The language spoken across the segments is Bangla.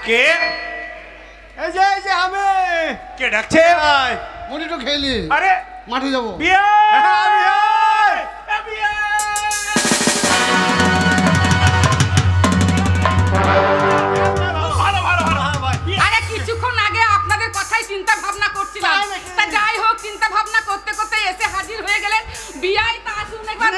কে? এই যে আমি। কে ডাকছে? মুড়ি তো খেলি। আরে মাঠে যাবো। আরে কিছুক্ষণ আগে আপনাদের কথাই চিন্তা ভাবনা করছিলাম। তা যাই হোক, চিন্তা ভাবনা করতে করতে এসে হাজির হয়ে গেলেন। বিয়াই তা আসুন একবার।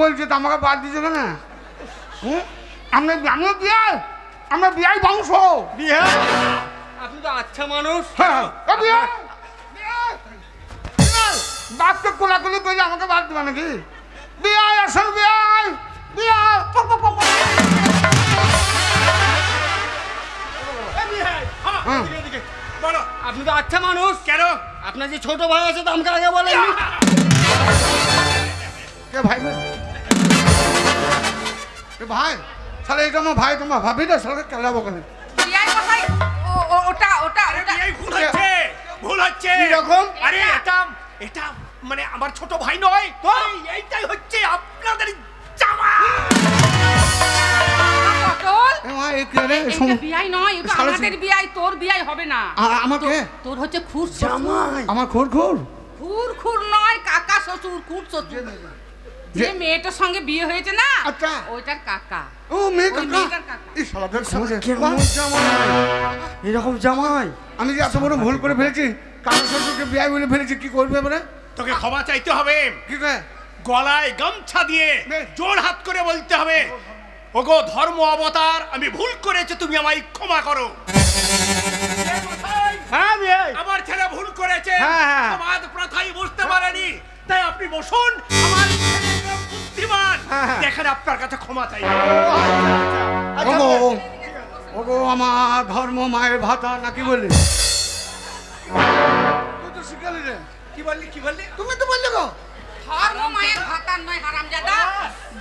বলছে আমাকে বাদ দিচ্ছে কেন? আমিও বিয়াই, আমরা বিয়াই বংশ। আপনি তো আচ্ছা মানুষ। বাপকে কোলাকুলি করে আমাকে বাদ দেবে নাকি? বিয়াই আসল বিয়াই, বিয়াই। আপনি তো আচ্ছা মানুষ। কেন? আপনার যে ছোট ভাই আছে তো আমাকে আগে বলেন। কে ভাই? ভাই তাহলে এটা আমার ভাই, তোমার ভাবি না সালকে কেলাবো কেন? বিয়াই কোথায়? ওটা ওটা ওটা এই ভুল হচ্ছে, ভুল হচ্ছে। কি রকম? আরে এটা মানে আমার ছোট ভাই নয় তো, এইটাই হচ্ছে আপনাদের জামাই। পটল, এটা বিয়াই নয়, এটা আমাদের বিয়াই। তোর বিয়াই হবে না। আমাকে? তোর হচ্ছে খুর জামাই। আমার খুর খুর খুর নয়, কাকা শ্বশুর, খুর শ্বশুর। যে মেয়েটার সঙ্গে বিয়ে হয়েছে না, আচ্ছা, ওইটার কাকা। ও মেয়ে ওই মেয়েটার কাকা। এই শালাদের খোঁজে কেমন জামাই? এরকম জামাই আমি যে এত বড় ভুল করে ফেলেছি, কারো শ্বশুরকে বিয়াই বলে ফেলেছি, কি করবে এবারে? তোকে ক্ষমা চাইতে হবে। কি করে? গলায় গামছা দিয়ে জোর হাত করে বলতে হবে, ওগো ধর্ম অবতার, আমি ভুল করেছি, তুমি আমায় ক্ষমা করো। হ্যাঁ বিয়াই, আমার ছেলে ভুল করেছে, হ্যাঁ। সমাজ প্রথাই বুঝতে পারেনি, তাই আপনি বসুন। আমার ছেলে বুদ্ধিমান, দেখেন আপনার কাছে ক্ষমা চাই। ওগো ওগো আমার ধর্ম মায়ের ভাতা নাকি বলি? তুই তো শিখালি রে। কি বললি, কি বললি? তুমি তো বললে গো ধর্ম মায়ের ভাতার নয় হারামজাদা,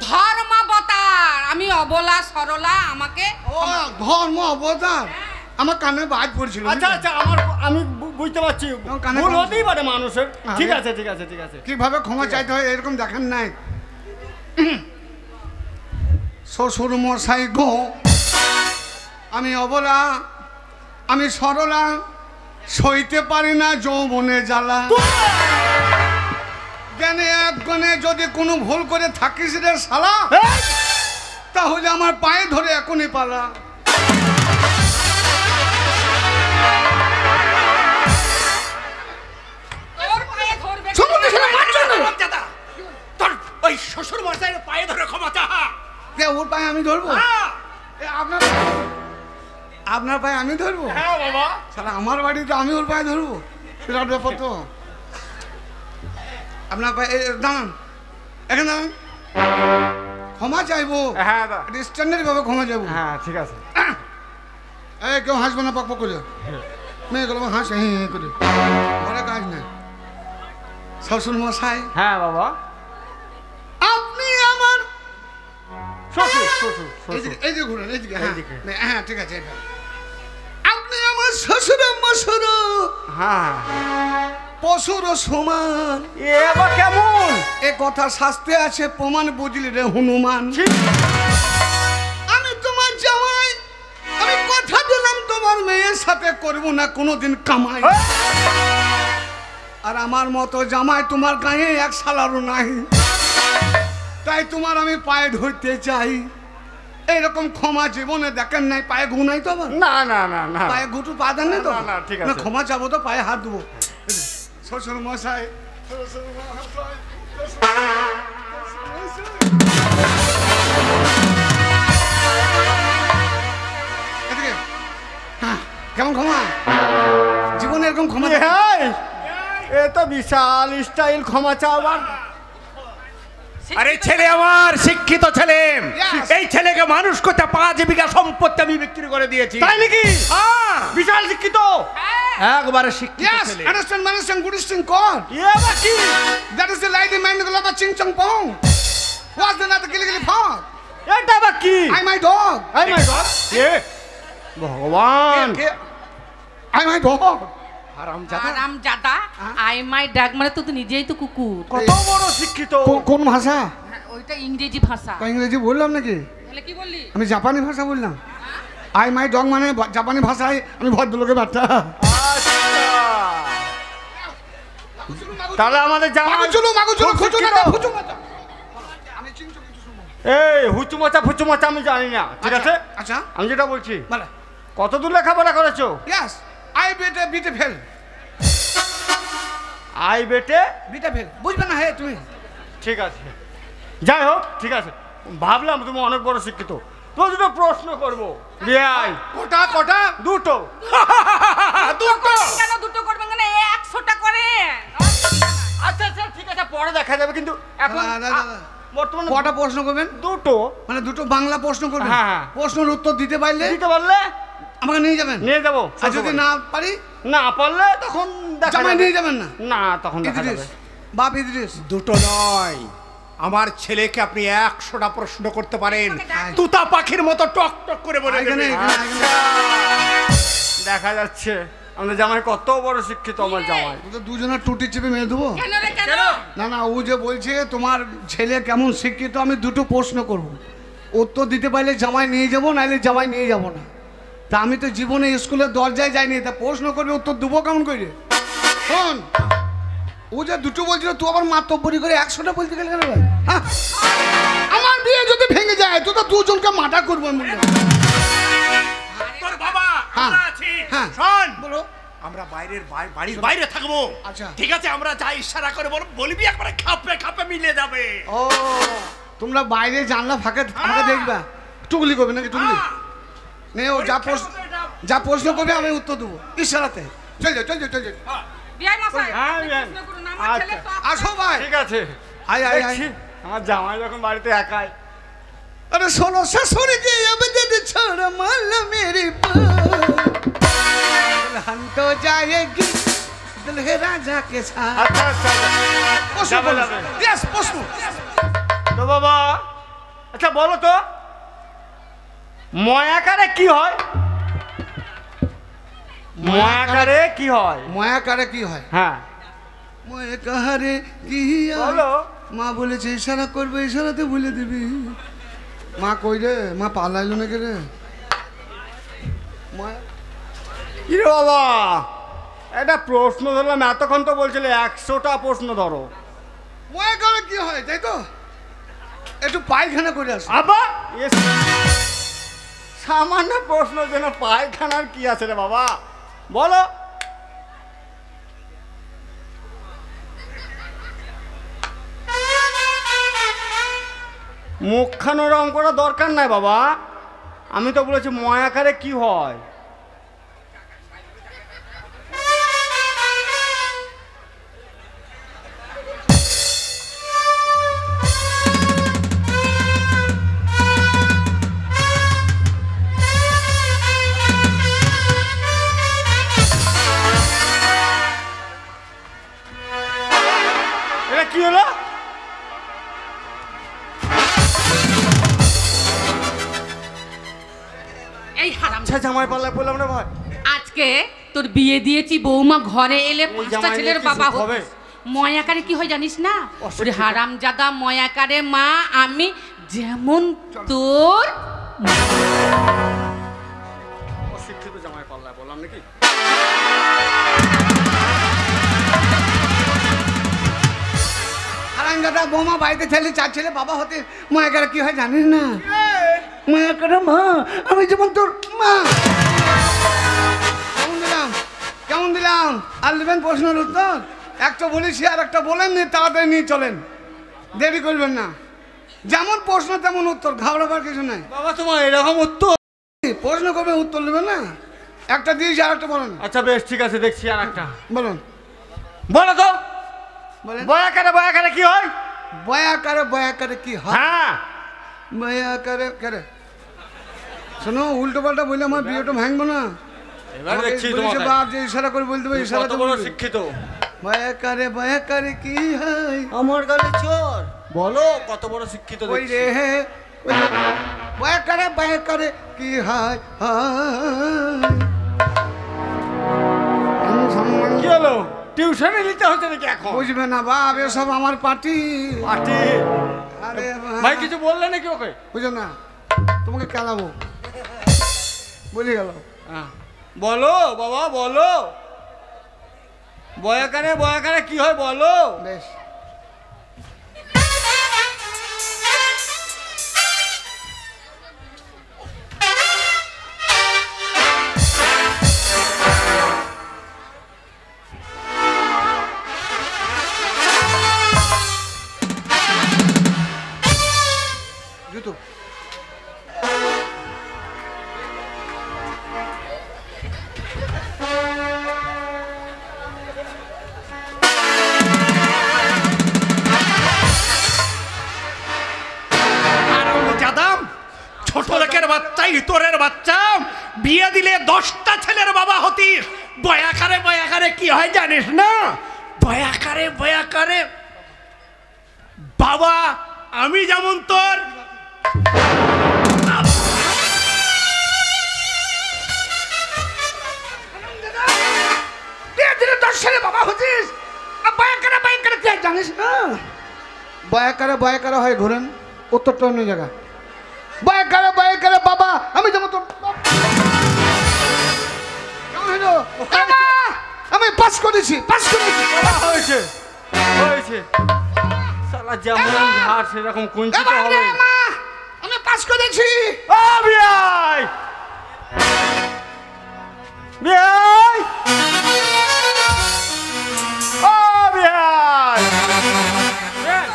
ধর্মাবতার। আমি অবলা সরলা, আমাকে ও ধর্ম অবতার। আমার কানে বাজ পড়ছিল। আচ্ছা আচ্ছা, আমি বুঝতে পারছি, কানে ভুল কম- হতেই পারে মানুষের। আরে। ঠিক আছে ঠিক আছে ঠিক আছে। কিভাবে ক্ষমা চাইতে হয় এরকম দেখেন নাই? শ্বশুর মশাই গো, আমি অবলা, আমি সরলা, সইতে পারি না যৌবনে জ্বালা। জ্ঞানে এক গণে যদি কোনো ভুল করে থাকিস রে শালা, তাহলে আমার পায়ে ধরে এখনই পালা। তোর পায়ে ধরবে। দাদা, তোর ওই শ্বশুর মশাইয়ের পায়ে ধরে ক্ষমা চাহা। কে ওর পায়ে আমি ধরবো? হ্যাঁ। এ, আপনার পায়ে আমি ধরবো? হ্যাঁ বাবা। শালা আমার বাড়িতে আমি ওর পায়ে ধরবো? বিরাট ব্যাপার তো। আপনার পায়ে দাঁড়ান, এখানে দাঁড়ান। ক্ষমা চাইবো, হ্যাঁ স্ট্যান্ডার্ড ভাবে ক্ষমা চাইবো। হ্যাঁ ঠিক আছে। এই কেউ হাসবে না পক পক করে, মেয়েগুলো হাসে হে হে করে, ঘরে কাজ নাই। শ্বশুর মশাই, হ্যাঁ বাবা। আপনি আমার শ্বশুর শ্বশুর শ্বশুর। এই যে ঘুরেন, এইদিকে, হ্যাঁ এইদিকে। হ্যাঁ ঠিক আছে। এটা আপনি আমার শ্বশুর মশুর, হ্যাঁ। পশুর সমান। এ আবার কেমন? এ কথা শাস্ত্রে আছে, প্রমাণ বুঝলি রে হনুমান। আমি তোমার জামাই, আমি কথা দিলাম তোমার মেয়ের সাথে করবো না কোনোদিন কামাই। আর আমার মতো জামাই তোমার গায়ে এক সালারও নাই, তাই তোমার আমি পায়ে ধরতে চাই। এইরকম ক্ষমা জীবনে দেখেন নাই, পায়ে ঘু নাই তো আমার, না না না না, পায়ে ঘুটু পা দেন নাই তো? না, না, ঠিক আছে। না, ক্ষমা চাবো তো পায়ে হাত দেবো। শ্বশুর মশাই, শ্বশুর মশাই, এদিকে। হ্যাঁ, কেমন ক্ষমা? জীবনে এরকম ক্ষমা এ তো বিশাল স্টাইল ক্ষমা চাওয়ার। আরে ছেলে আমার শিক্ষিত ছেলে, Yes. এই ছেলেকে মানুষ করতে 5 বিঘা সম্পত্তি আমি বিক্রি করে দিয়েছি। তাই নাকি? হ্যাঁ, বিশাল শিক্ষিত। একবারে শিক্ষিত Yes, ছেলে। understand, understand, good thing, God. এ বা কি? That is the lady man with a ching chong pong. What's the other gilly gilly pong? এটা বা কি? I'm my dog. Oh my God! এ ভগবান! I'm my dog. আরাম জাদা আই মাই ডাক মানে তো নিজেই তো কুকুর। কত বড় শিক্ষিত! কোন ভাষা? হ্যাঁ, ওইটা ইংরেজি ভাষা। ইংরেজি বললাম নাকি? তাহলে কি বললি? আমি জাপানি ভাষা বললাম। আই মাই ডগ মানে জাপানি ভাষায় আমি ভদ্রলোকের বাচ্চা। আচ্ছা। তাহলে আমাদের জামাই মাগুচুলু মাগুচুলু খুব খুচু না শিক্ষিত। খুচু না। আমি চিংচু কিছু শুনবো। এই হুচুমাচা ফুচুমাচা আমি জানি না, ঠিক আছে? আচ্ছা আমি যেটা বলছি, বলে কতদূর লেখাপড়া করেছো? ইয়েস আই বিটে ফেল আই বেটে, বিটে ফেল বুঝবে না হে তুমি। ঠিক আছে, যাই হোক, ঠিক আছে। ভাবলাম তুমি অনেক বড় শিক্ষিত, তো দুটো প্রশ্ন করবো। রিয়াই কোটা কোটা দুটো। দুটো। কেন দুটো করবেন কেন? 100টা করে। আচ্ছা আচ্ছা, ঠিক আছে, পরে দেখা যাবে, কিন্তু এখন বর্তমানে কটা প্রশ্ন করবেন? দুটো। মানে দুটো বাংলা প্রশ্ন করবেন? হ্যাঁ, হ্যাঁ। প্রশ্নের উত্তর দিতে পারলে দিতে পারলে আমাকে নিয়ে যাবেন, নিয়ে যাবো। আর যদি না পারি না পারলে তখন দেখা জামাই যাবে। নিয়ে যাবেন না? না, তখন দেখা ইদ্রিস যাবে। বাপ ইদ্রিস দুটো নয়, আমার ছেলেকে আপনি 100টা প্রশ্ন করতে পারেন, আমাকে ডাক। তুতা পাখির মতো টক টক করে বলে এখানে দেবে। এখানে, এখানে। দেখা যাচ্ছে আমাদের জামাই কত বড় শিক্ষিত। আমার জামাই ও তো দুজনের টুটি চেপে মেরে দেবো। কেন রে কেন? না না, ও যে বলছে তোমার ছেলে কেমন শিক্ষিত, আমি দুটো প্রশ্ন করব, উত্তর দিতে পারলে জামাই নিয়ে যাবো, নাহলে জামাই নিয়ে যাবো না। তা আমি তো জীবনে স্কুলের দরজায় যাইনি, তা প্রশ্ন করবে উত্তর দেবো কেমন করে? শোন, ও যে দুটো বলছিল, তুই আবার মাতব্বরি করে 100টা বলতে গেলে কেন ভাই? হ্যাঁ? আমার বিয়ে যদি ভেঙে যায় তো দুজনকে মার্ডার করবো আমি বললাম। তোর বাবা হ্যাঁ, আমরা আছি। হ্যাঁ। শোন, বলো। আমরা বাড়ির বাইরে থাকবো। আচ্ছা। ঠিক আছে, আমরা যা ইশারা করে বলবি একবারে খাপে খাপে মিলে যাবে। ও, তোমরা বাইরে জানলা ফাঁকে আমাকে দেখবা, টুকলি করবে নাকি? টুকলি হ্যাঁ। নে, ও যা প্রশ্ন করবে আমি উত্তর দেবো ইশারাতে। চল যাও চল যাও চল যাও। বিয়াই মশাই হ্যাঁ, আপনি বিয়াই। প্রশ্ন করুন, আমার ছেলে তো আসো ভাই। ঠিক আছে, আয় আয় আয়। দেখছি আমার জামাই যখন বাড়িতে একাই। अरे सोनो ससुर जी अब जद छोड़ माल मेरी दुल्हन तो जाएगी दुल्हे राजा के साथ। আচ্ছা আচ্ছা, যাবে যাবে। यस प्रश्न। তো বাবা, আচ্ছা বলো তো, ময়াকারে কি হয়? ময়াকারে কি হয়? মায়া কারে কি হয়? হ্যাঁ মায়া কারে কি হয়? বলো। মা বলেছে ইশারা করবে, ইশারাতে বলে দিবি। মা কই রে? মা পালাইলো নাকি রে? মায়া কি রে বাবা, একটা প্রশ্ন ধরলাম, এতক্ষণ তো বলছিলে 100টা প্রশ্ন ধরো। মায়া কারে কি হয় তাই তো? একটু পায়খানা করে আসো। আবার সামান্য প্রশ্ন যেন পায়খানার কি আছে রে বাবা, বলো। মুখখানো রং করা দরকার নাই বাবা, আমি তো বলেছি ময়াকারে কি হয়। এটা কি হলো? এই হারাম আচ্ছা, জামাই পাল্লা বললাম না ভাই। আজকে তোর বিয়ে দিয়েছি, বৌমা ঘরে এলে এই 5টা জামাই ছেলের নিয়ে কি বাবা সুখ হবে? হবে। ময়াকারে কি হয় জানিস না? ওরে হারামজাদা ময়াকারে মা আমি যেমন তোর অশিক্ষিত জামাই পাল্লা বললাম নাকি? হারামজাদা বৌমা বাড়িতে ছেলে, 4 ছেলে বাবা হতে মায়া কারে কি হয় জানিস না? মায়া কারে মা আমি যেমন তোর মা। কেমন দিলাম? আর নেবেন প্রশ্নের উত্তর? একটা বলেছি আর একটা বলেননি, তাড়াতাড়ি নিয়ে চলেন, দেরি করবেন না। যেমন প্রশ্ন তেমন উত্তর, ঘাবড়াবার কিছু নাই। বাবা তোমার এরকম উত্তর? প্রশ্ন করবে উত্তর নেবেন না, একটা দিয়েছি আর একটা বলেন। আচ্ছা বেশ, ঠিক আছে, দেখছি আর একটা। বলুন বলো তো, বলেন। বয়াকারে বয়াকারে কি হয়? বয়া করে কি হয়? হ্যাঁ বয়া করে শোনো, উল্টো পাল্টা বললে আমার বিয়েটা ভাঙবো না। এবার আমাকে দেখছি বলেছে তোমাকে বাপ যে ইশারা করে বলতে হবে, ইশারা কত বড় শিক্ষিত। বয়া করে কি হয়? আমার গালে চোর বলো কত বড় শিক্ষিত ওই দেখছি। রে বয়া করে কি হয়? কি হলো টিউশনে নিতে হচ্ছে নাকি এখন? বুঝবে না বাপ, এসব আমার পার্টি। পাটি আরে ভাই কিছু বললে নাকি ওকে? বুঝো না, তোমাকে খেলাবো বলে গেল। হ্যাঁ, বলো বাবা বলো, বয়াকারে কি হয় বলো। বেশ জুতো যাদাম ছোট লোকের বাচ্চা, ইতরের বাচ্চা, বিয়ে দিলে 10টা ছেলের বাবা হতিস। বয়াকারে কি হয় জানিস না? বয়াকারে বাবা আমি যেমন তোর বিয়ে দিলে 10 ছেলে বাবা হতিস। বয়াকারে কি হয় জানিস না? বয়াকারে হয় ঘুরেন উত্তরটা অন্য জায়গা। বয়াকারে বাবা আমি যেমন তোর কেমন হইলো? বাবা, আমি পাস করেছি। হয়েছে শালা যেমন ঝাড় সেরকম কুঞ্চিত বাবা হবে। রে মা, আমি পাস করেছি। ও বিয়াই বিয়াই ও বিয়াই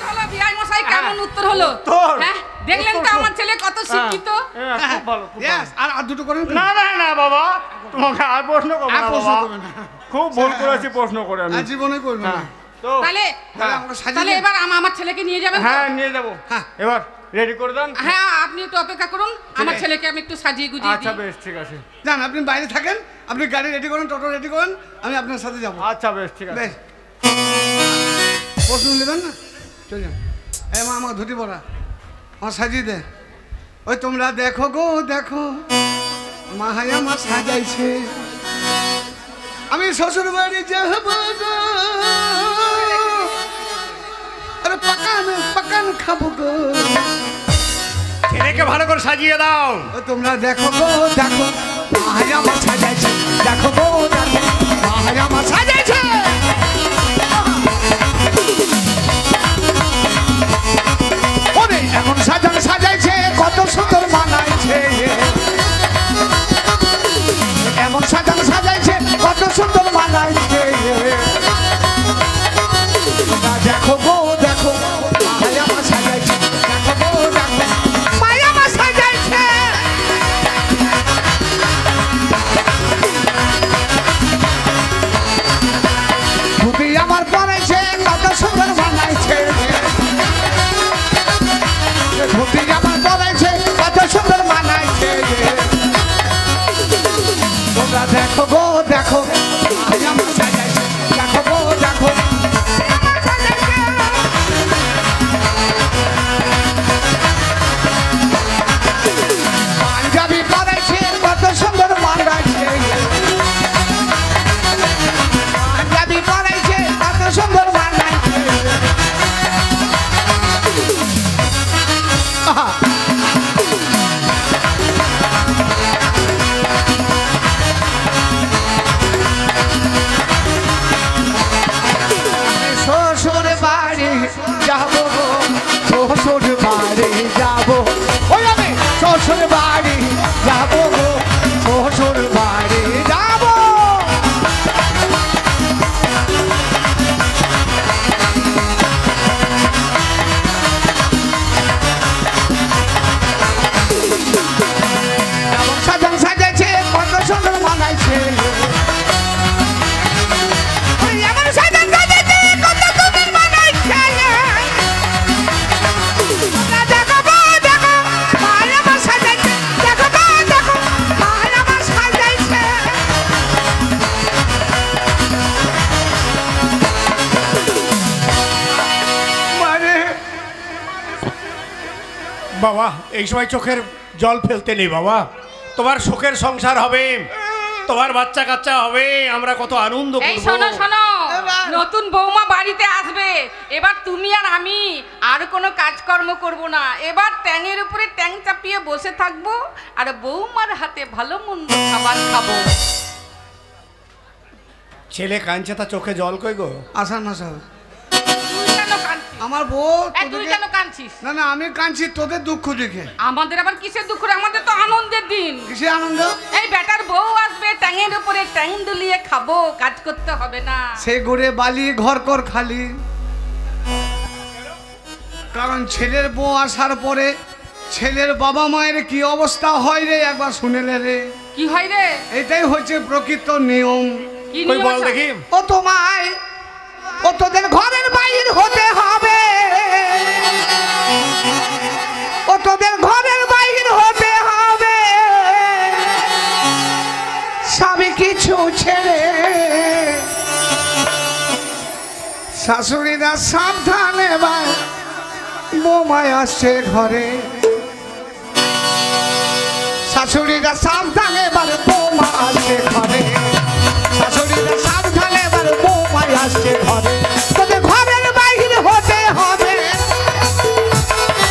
হলো বিআই মশাই, কেমন উত্তর হলো? উত্তর। হ্যাঁ, দেখলেন তো উত্তর আমার ছেলে কত শিক্ষিত। হ্যাঁ, খুব ভালো, খুব ভালো। Yes, আর দুটো করেন না না না বাবা, তোমাকে আর প্রশ্ন করবো আর না প্রশ্ন বাবা। করবে না। খুব ভুল করেছি প্রশ্ন করে আমি। আর জীবনে করবে না। হ্যাঁ, তো তাহলে তাহলে আমাকে সাজিয়ে তাহলে দেন। এবার আমার ছেলেকে নিয়ে যাবেন তো? হ্যাঁ নিয়ে যাবো। হ্যাঁ। এবার রেডি করে দেন। হ্যাঁ, আপনি একটু অপেক্ষা করুন, আমার ছেলেকে আমি একটু সাজিয়ে গুজিয়ে আচ্ছা দিই। বেশ ঠিক আছে। যান, আপনি বাইরে থাকেন, আপনি গাড়ি রেডি করেন, টোটো রেডি করেন, আমি আপনার সাথে যাবো। আচ্ছা বেশ ঠিক আছে। বেশ, প্রশ্ন নেবেন না? চলে যান। এই মা, আমার ধুতি পরা আমার সাজিয়ে দে। ওই তোমরা দেখো গো দেখো, মাহাই আমার সাজাইছে, আমি শ্বশুর বাড়ি যাবো গো, আরে পাকান খাবো গো। ছেলেকে ভালো করে সাজিয়ে দাও। ও তোমরা দেখো গো দেখো, মাহাই আমার সাজাইছে, দেখো গো দেখো, মাহাই আমার সাজাইছে। ওরে এমন সাজাইছে কত সুন্দর মানাইছে, এমন সাজাইছে কত সুন্দর মানাইছে। দেখো গো দেখো, মাহাই আমার সাজাইছে, দেখো গো দেখো, মাহাই আমার সাজাইছে। ধুতি আমার পরেছে কত সুন্দর বানাইছে, ধুতি আমার পরেছে কত সুন্দর বানাইছে। তোমরা দেখো গো দেখো, আজ আমার সাজাইছে, দেখো গো দেখো, আমার সাজাইছে। পাঞ্জাবি পরেছে কত সুন্দর বানাইছে, পাঞ্জাবি পরাইছে কত সুন্দর বানাইছে। আহা, শ্বশুর বাড়ি যাবো গো, শ্বশুর বাড়ি যাবো, ওই আমি শ্বশুর বাড়ি যাবো গো, শ্বশুর বাড়ি যাবো। এমন সাজাইছে কত সুন্দর মানাইছে, ওই এমন সাজাইছে কত সুন্দর মানাইছে। বাবা এই সময় চোখের জল ফেলতে নেই বাবা, তোমার সুখের সংসার হবে, তোমার বাচ্চা কাচ্চা হবে, আমরা কত আনন্দ এই করব। শোনো শোনো, এবার- নতুন বৌমা বাড়িতে আসবে, এবার তুমি আর আমি আর কোনো কাজকর্ম করব না, এবার ট্যাংয়ের উপরে ট্যাং চাপিয়ে বসে থাকবো আর বৌমার হাতে ভালো মন্দ খাবার খাবো। ছেলে কাঁদছে, তা চোখে জল কই গো? আসার না সব তুই কেন কাঁদছিস? আমার বউ এই, তুই তোদেরকে- কেন কাঁদছিস? না না আমি কাঁদছি তোদের দুঃখ দেখে। আমাদের আবার কিসের দুঃখ রে? আমাদের তো আনন্দের দিন। কিসে আনন্দ? এই বেটার বউ আসবে, ট্যাংয়ের উপরে ট্যাং দুলিয়ে খাবো, কাজ করতে হবে না। সে ঘুরে বালি ঘর কর খালি। কারণ ছেলের বউ আসার পরে ছেলের বাবা মায়ের কি অবস্থা হয় রে একবার শুনেলে রে। কি হয় রে? এটাই হচ্ছে প্রকৃত নিয়ম। কি কই নিয়ম বল আছে? দেখি। ও তোমায় ও তোদের ঘরের বাইর হতে হবে, ও তোদের ঘরের বাইর হতে হবে, সবই কিছু ছেড়ে। শাশুড়িরা সাবধান, এবার বোমায় আসছে ঘরে। শাশুড়িরা সাবধান, এবার বোমা আসছে ঘরে। শাশুড়িরা সাবধান, এবার বোমায় আসছে ঘরে। তোদের ঘরের বাইরে হতে হবে,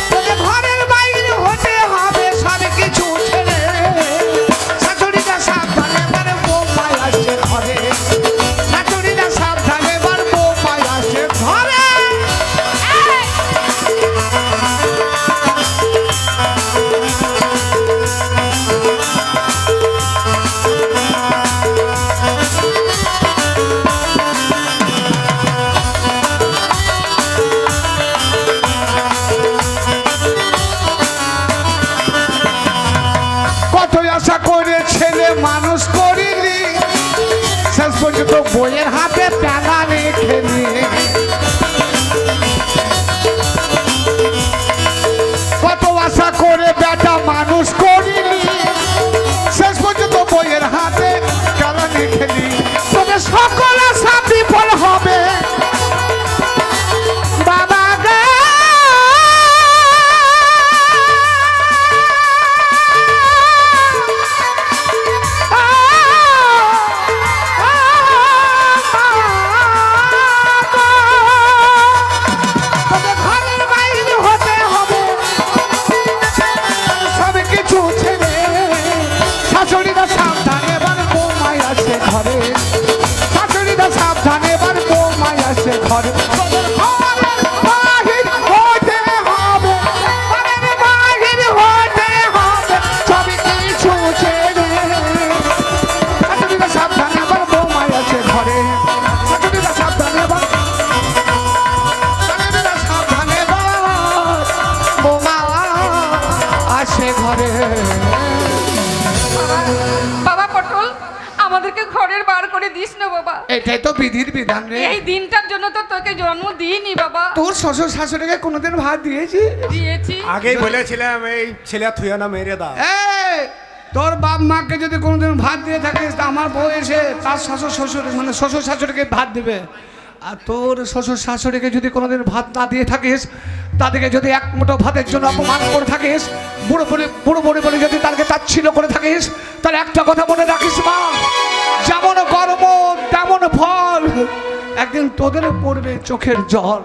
তোদের ঘরের বাইরে হতে হবে, সব কিছু ছেড়ে। শাশুড়িরা সাবধান, এবার বোমায় আসছে ঘরে। শাশুড়িরা সাবধান, এবার বোমায় আসছে ঘরে। কত আশা করে ছেলে মানুষ করিলি, শেষ পর্যন্ত বইয়ের হাতে টাকা রেখে নিয়ে। কত আশা করে বেটা মানুষ করিলি, শেষ পর্যন্ত বইয়ের হাতে টাকা রেখে নি। তবে সকল আশা বিফল হবে বাবা গো। তবে ঘরের বাইরে হতে হবে, সব কিছু ছেড়ে। শাশুড়িরা সাবধান, এবার বৌমায় আসে ঘরে। শাশুড়িরা সাবধান, এবার বৌমায় আসে ঘরে। তোদের ঘরের বাহির হতে হবে, ঘরের বাহির হতে হবে, সব কিছু ছেড়ে। শাশুড়িরা সাবধান, এবার বৌমায় আসে ঘরে। শাশুড়িরা সাবধান, এবার শাশুড়িরা সাবধান, এবার বৌমা আসে ঘরে। বাবা পটল, আমাদেরকে ঘরের বার করে দিস না বাবা। এটাই তো বিধির বিধান রে। এই দিনটার জন্য তো তোকে জন্ম দিইনি বাবা। তোর শ্বশুর শাশুড়িকে কোনোদিন ভাত দিয়েছি? দিয়েছি। আগেই বলেছিলাম এই ছেলে থুয়া না মেরে দাও। এই, তোর বাপ মাকে যদি কোনোদিন ভাত দিয়ে থাকিস তা আমার বউ এসে তার শ্বশুর শ্বশুর মানে শ্বশুর শাশুড়িকে ভাত দিবে। আর তোর শ্বশুর শাশুড়িকে যদি কোনোদিন ভাত না দিয়ে থাকিস, তাদেরকে যদি এক মুঠো ভাতের জন্য অপমান করে থাকিস, বুড়ো বুড়ি বলে যদি তাদেরকে তাচ্ছিল্য করে থাকিস, তাহলে একটা কথা মনে রাখিস মা, যেমন কর্ম তেমন ফল, একদিন তোদের পড়বে চোখের জল।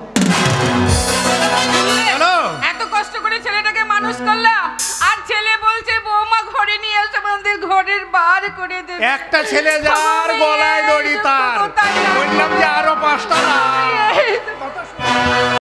চলো। এত কষ্ট করে ছেলেটাকে মানুষ করলাম, আর ছেলে বলছে বৌমা ঘরে নিয়ে এসে আমাদের ঘরের বার করে দেবে। একটা ছেলে যার গলায় দড়ি তার, বললাম যে আরো 5টা না।